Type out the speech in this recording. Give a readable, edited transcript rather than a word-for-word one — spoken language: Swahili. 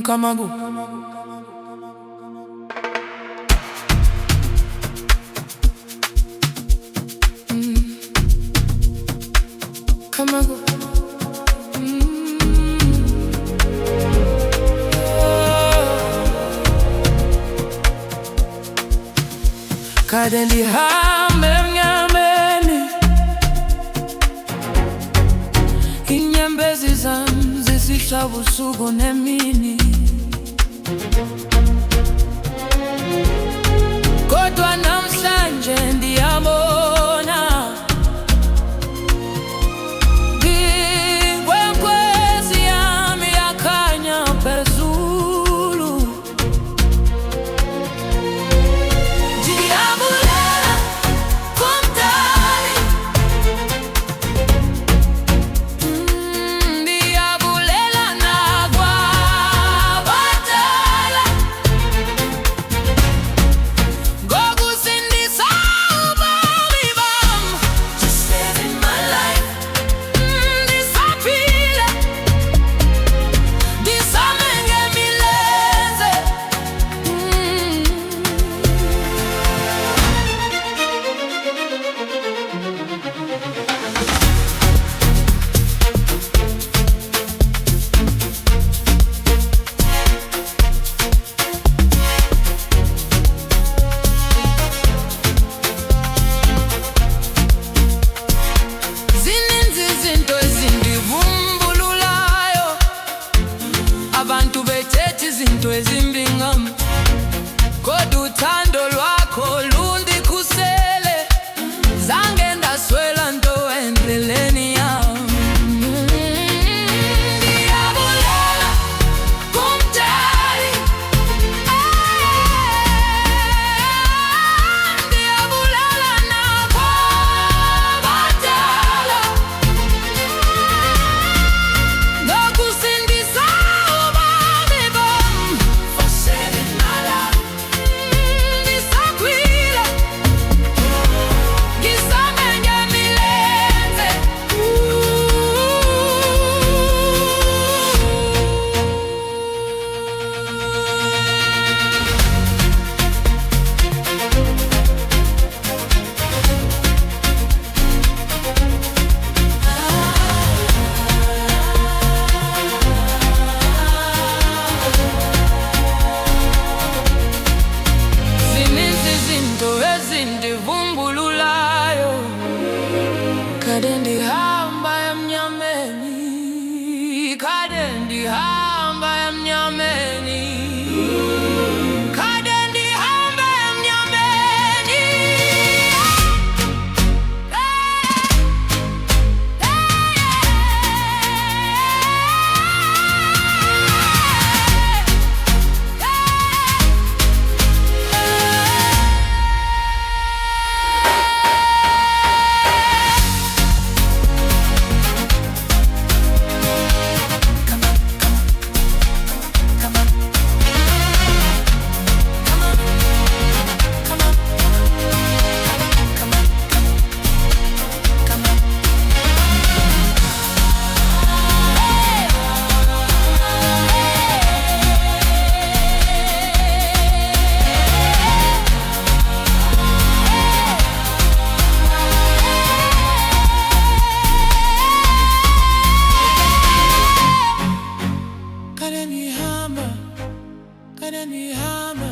Kamagu. Kamagu. Kadendi hambe mnyameni inyembezi zam zisisha busuku nemini kodwa namhlanje ndiyabona inkwenkwezi yami yakhanya phezulu. Ndiyabulela kumdali, ndiyabulela nakwabadala ngokusindisa ubomi bam. Just living my life. Ndisaphila, ndizame ngemilenze. Zininzi izinto ezindivumbululayo, abantu bethetha izinto ezimbi ngam, kodwa uthando lwakho lundikhusele. Zange ndaswela nto endleleni yam. Ndiyabulela kumdali, ndiyabulela nakwabadala ngokusindisa ubomi bam. For saving my life. Ndisaphila, ngizame ngemilenze. Zininzi izinto ezindivumbululayo, kade ndihamba emnyameni, kade ndihamba emnyameni, kade ndihamba emnyameni. Kade ndihamba, kade ndihamba.